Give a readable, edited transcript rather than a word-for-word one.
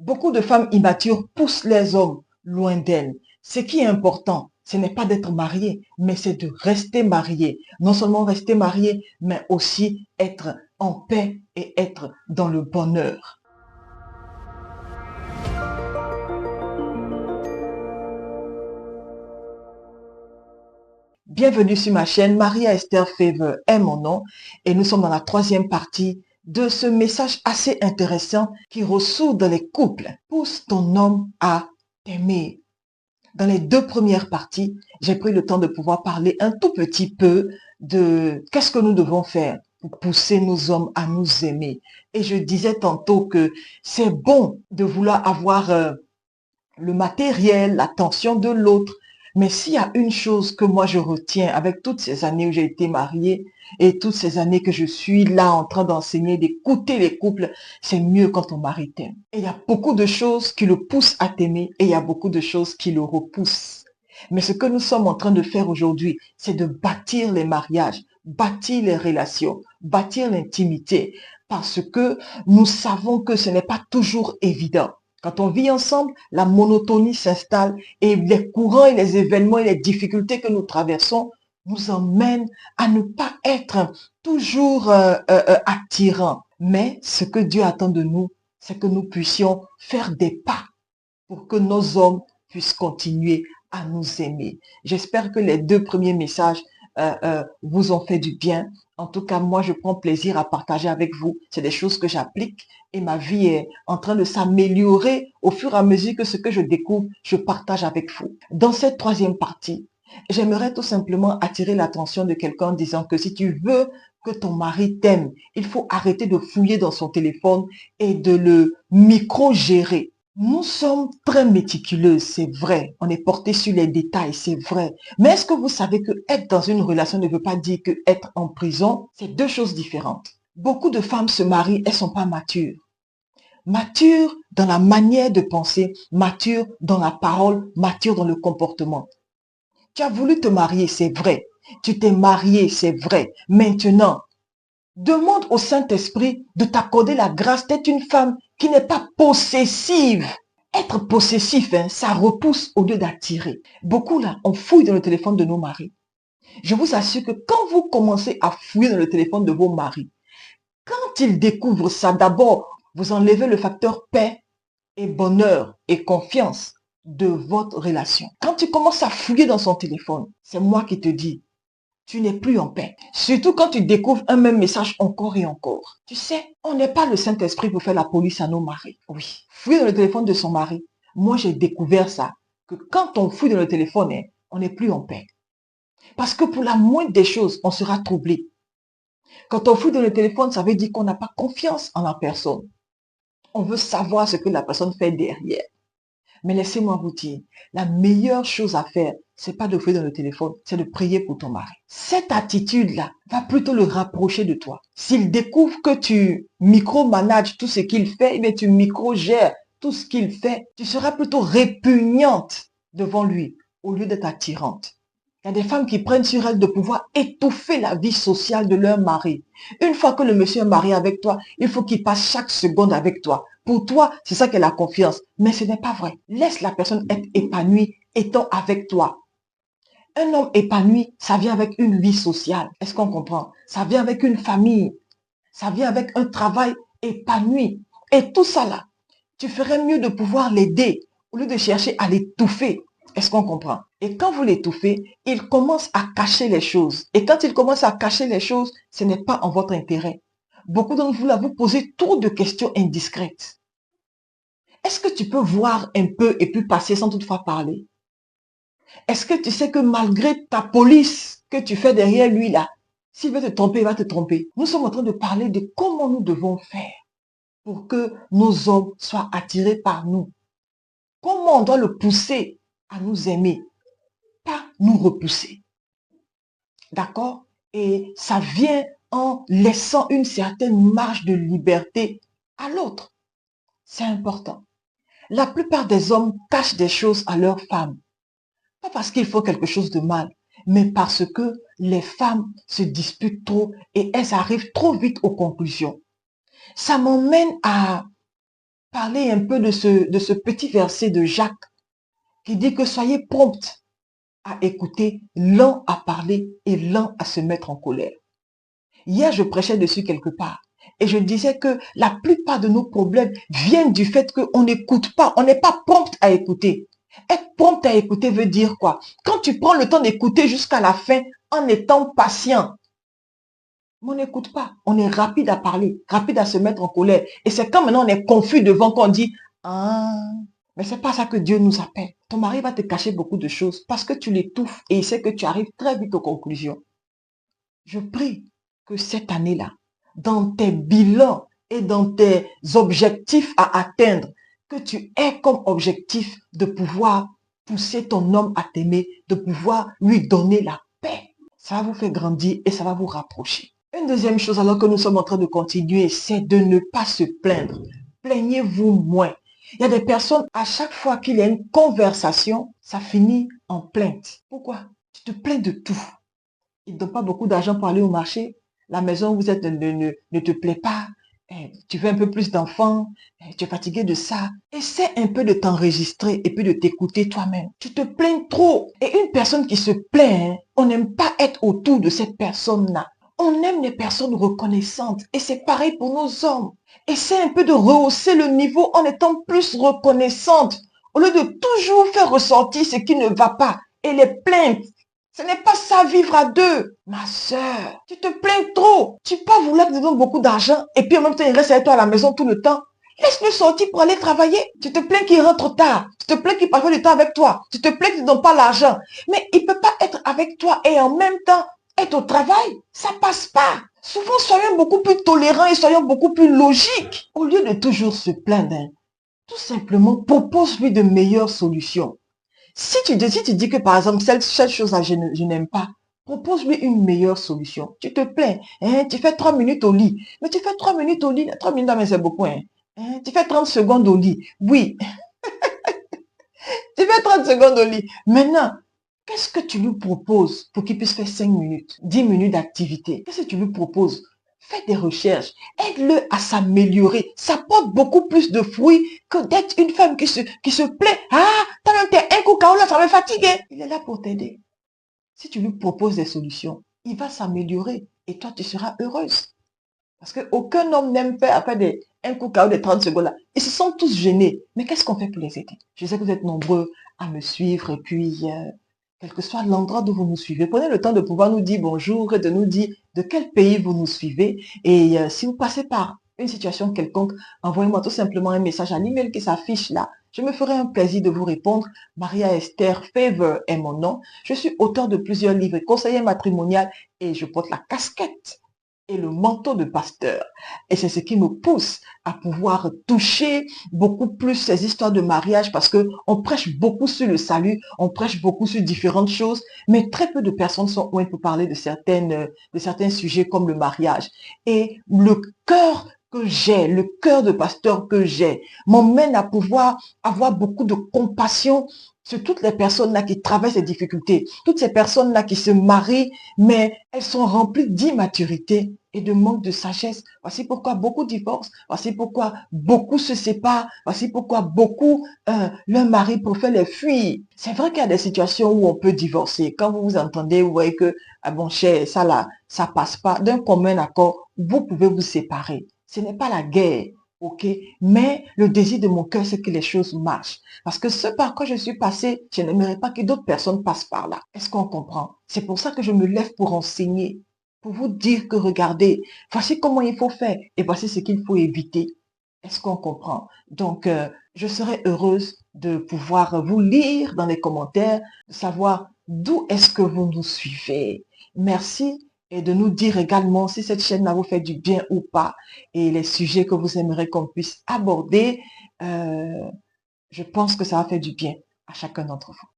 Beaucoup de femmes immatures poussent les hommes loin d'elles. Ce qui est important, ce n'est pas d'être marié, mais c'est de rester marié. Non seulement rester marié, mais aussi être en paix et être dans le bonheur. Bienvenue sur ma chaîne, Maria Esther Favor est mon nom et nous sommes dans la troisième partie de ce message assez intéressant qui ressourde les couples. Pousse ton homme à t'aimer. Dans les deux premières parties, j'ai pris le temps de pouvoir parler un tout petit peu de qu'est-ce que nous devons faire pour pousser nos hommes à nous aimer. Et je disais tantôt que c'est bon de vouloir avoir le matériel, l'attention de l'autre. Mais s'il y a une chose que moi je retiens avec toutes ces années où j'ai été mariée et toutes ces années que je suis là en train d'enseigner, d'écouter les couples, c'est mieux quand ton mari t'aime. Et il y a beaucoup de choses qui le poussent à t'aimer et il y a beaucoup de choses qui le repoussent. Mais ce que nous sommes en train de faire aujourd'hui, c'est de bâtir les mariages, bâtir les relations, bâtir l'intimité, parce que nous savons que ce n'est pas toujours évident. Quand on vit ensemble, la monotonie s'installe et les courants et les événements et les difficultés que nous traversons nous emmènent à ne pas être toujours attirants. Mais ce que Dieu attend de nous, c'est que nous puissions faire des pas pour que nos hommes puissent continuer à nous aimer. J'espère que les deux premiers messages vous ont fait du bien. En tout cas, moi, je prends plaisir à partager avec vous. C'est des choses que j'applique et ma vie est en train de s'améliorer au fur et à mesure que ce que je découvre, je partage avec vous. Dans cette troisième partie, j'aimerais tout simplement attirer l'attention de quelqu'un en disant que si tu veux que ton mari t'aime, il faut arrêter de fouiller dans son téléphone et de le micro-gérer. Nous sommes très méticuleux, c'est vrai. On est porté sur les détails, c'est vrai. Mais est-ce que vous savez que être dans une relation ne veut pas dire que être en prison, c'est deux choses différentes. Beaucoup de femmes se marient, elles sont pas matures. Matures dans la manière de penser, matures dans la parole, matures dans le comportement. Tu as voulu te marier, c'est vrai. Tu t'es marié, c'est vrai. Maintenant, demande au Saint-Esprit de t'accorder la grâce d'être une femme qui n'est pas possessive. Être possessif, hein, ça repousse au lieu d'attirer. Beaucoup là, on fouille dans le téléphone de nos maris. Je vous assure que quand vous commencez à fouiller dans le téléphone de vos maris, quand ils découvrent ça, d'abord, vous enlevez le facteur paix et bonheur et confiance de votre relation. Quand tu commences à fouiller dans son téléphone, c'est moi qui te dis, tu n'es plus en paix. Surtout quand tu découvres un même message encore et encore. Tu sais, on n'est pas le Saint-Esprit pour faire la police à nos maris. Oui. Fouiller dans le téléphone de son mari. Moi, j'ai découvert ça. Que quand on fouille dans le téléphone, hein, on n'est plus en paix. Parce que pour la moindre des choses, on sera troublé. Quand on fouille dans le téléphone, ça veut dire qu'on n'a pas confiance en la personne. On veut savoir ce que la personne fait derrière. Mais laissez-moi vous dire, la meilleure chose à faire, c'est pas de fouiller dans le téléphone, c'est de prier pour ton mari. Cette attitude-là va plutôt le rapprocher de toi. S'il découvre que tu micromanages tout ce qu'il fait, mais tu micro-gères tout ce qu'il fait, tu seras plutôt répugnante devant lui au lieu d'être attirante. Il y a des femmes qui prennent sur elles de pouvoir étouffer la vie sociale de leur mari. Une fois que le monsieur est marié avec toi, il faut qu'il passe chaque seconde avec toi. Pour toi, c'est ça qu'est la confiance. Mais ce n'est pas vrai. Laisse la personne être épanouie étant avec toi. Un homme épanoui, ça vient avec une vie sociale. Est-ce qu'on comprend? Ça vient avec une famille. Ça vient avec un travail épanoui. Et tout ça là, tu ferais mieux de pouvoir l'aider au lieu de chercher à l'étouffer. Est-ce qu'on comprend? Et quand vous l'étouffez, il commence à cacher les choses. Et quand il commence à cacher les choses, ce n'est pas en votre intérêt. Beaucoup d'entre vous là, vous posez trop de questions indiscrètes. Est-ce que tu peux voir un peu et puis passer sans toutefois parler? Est-ce que tu sais que malgré ta police que tu fais derrière lui là, s'il veut te tromper, il va te tromper. Nous sommes en train de parler de comment nous devons faire pour que nos hommes soient attirés par nous. Comment on doit le pousser à nous aimer, pas nous repousser. D'accord? Et ça vient en laissant une certaine marge de liberté à l'autre. C'est important. La plupart des hommes cachent des choses à leurs femmes. Pas parce qu'il faut quelque chose de mal, mais parce que les femmes se disputent trop et elles arrivent trop vite aux conclusions. Ça m'emmène à parler un peu de ce petit verset de Jacques qui dit que soyez prompts à écouter, lents à parler et lents à se mettre en colère. Hier, je prêchais dessus quelque part et je disais que la plupart de nos problèmes viennent du fait qu'on n'écoute pas, on n'est pas prompt à écouter. Être prompt à écouter veut dire quoi? Quand tu prends le temps d'écouter jusqu'à la fin en étant patient, mais on n'écoute pas. On est rapide à parler, rapide à se mettre en colère. Et c'est quand maintenant on est confus devant qu'on dit, ah, mais c'est pas ça que Dieu nous appelle. Ton mari va te cacher beaucoup de choses parce que tu l'étouffes et il sait que tu arrives très vite aux conclusions. Je prie que cette année-là, dans tes bilans et dans tes objectifs à atteindre, que tu aies comme objectif de pouvoir pousser ton homme à t'aimer, de pouvoir lui donner la paix. Ça va vous faire grandir et ça va vous rapprocher. Une deuxième chose, alors que nous sommes en train de continuer, c'est de ne pas se plaindre. Plaignez-vous moins. Il y a des personnes, à chaque fois qu'il y a une conversation, ça finit en plainte. Pourquoi? Tu te plains de tout. Ils ne donnent pas beaucoup d'argent pour aller au marché. La maison où vous êtes ne te plaît pas. Tu veux un peu plus d'enfants. Tu es fatigué de ça. Essaie un peu de t'enregistrer et puis de t'écouter toi-même. Tu te plains trop. Et une personne qui se plaint, on n'aime pas être autour de cette personne-là. On aime les personnes reconnaissantes. Et c'est pareil pour nos hommes. Essaie un peu de rehausser le niveau en étant plus reconnaissante. Au lieu de toujours faire ressortir ce qui ne va pas. Et les plaintes. Ce n'est pas ça, vivre à deux. Ma soeur, tu te plains trop. Tu peux vouloir que tu donnes beaucoup d'argent et puis en même temps, il reste avec toi à la maison tout le temps. Laisse-le sortir pour aller travailler. Tu te plains qu'il rentre tard. Tu te plains qu'il passe pas du temps avec toi. Tu te plains qu'il ne donne pas l'argent. Mais il ne peut pas être avec toi et en même temps être au travail. Ça passe pas. Souvent, soyons beaucoup plus tolérants et soyons beaucoup plus logiques. Au lieu de toujours se plaindre, tout simplement, propose-lui de meilleures solutions. Si tu dis que par exemple, cette chose-là, je n'aime pas, propose-lui une meilleure solution. Tu te plains, hein, tu fais 3 minutes au lit. Mais tu fais 3 minutes au lit, 3 minutes, mais c'est beaucoup. Hein. Tu fais 30 secondes au lit. Oui, tu fais 30 secondes au lit. Maintenant, qu'est-ce que tu lui proposes pour qu'il puisse faire 5 minutes, 10 minutes d'activité? Qu'est-ce que tu lui proposes? Fais des recherches, aide-le à s'améliorer. Ça porte beaucoup plus de fruits que d'être une femme qui se plaît. Ah, t'as même un coup là, ça me fatigue. Il est là pour t'aider. Si tu lui proposes des solutions, il va s'améliorer et toi, tu seras heureuse. Parce qu'aucun homme n'aime faire après un coup KO de 30 secondes là. Ils se sont tous gênés. Mais qu'est-ce qu'on fait pour les aider? Je sais que vous êtes nombreux à me suivre et puis quel que soit l'endroit d'où vous nous suivez, prenez le temps de pouvoir nous dire bonjour et de nous dire de quel pays vous nous suivez. Et si vous passez par une situation quelconque, envoyez-moi tout simplement un message à l'email qui s'affiche là. Je me ferai un plaisir de vous répondre. Maria Esther Favor est mon nom. Je suis auteur de plusieurs livres et conseiller matrimonial et je porte la casquette et le manteau de pasteur. Et c'est ce qui me pousse à pouvoir toucher beaucoup plus ces histoires de mariage parce que on prêche beaucoup sur le salut, on prêche beaucoup sur différentes choses, mais très peu de personnes sont ouées pour parler de certains sujets comme le mariage. Et le cœur que j'ai, le cœur de pasteur que j'ai, m'emmène à pouvoir avoir beaucoup de compassion sur toutes les personnes-là qui traversent ces difficultés, toutes ces personnes-là qui se marient, mais elles sont remplies d'immaturité et de manque de sagesse. Voici pourquoi beaucoup divorcent, voici pourquoi beaucoup se séparent, voici pourquoi beaucoup, leur mari préfère les fuir. C'est vrai qu'il y a des situations où on peut divorcer. Quand vous vous entendez, vous voyez que, ah bon, cher, ça là, ça passe pas. D'un commun accord, vous pouvez vous séparer. Ce n'est pas la guerre. Ok, mais le désir de mon cœur, c'est que les choses marchent. Parce que ce par quoi je suis passée, je n'aimerais pas que d'autres personnes passent par là. Est-ce qu'on comprend? C'est pour ça que je me lève pour enseigner, pour vous dire que regardez, voici comment il faut faire et voici ce qu'il faut éviter. Est-ce qu'on comprend? Donc, je serais heureuse de pouvoir vous lire dans les commentaires, de savoir d'où est-ce que vous nous suivez. Merci et de nous dire également si cette chaîne-là vous fait du bien ou pas et les sujets que vous aimeriez qu'on puisse aborder. Je pense que ça va faire du bien à chacun d'entre vous.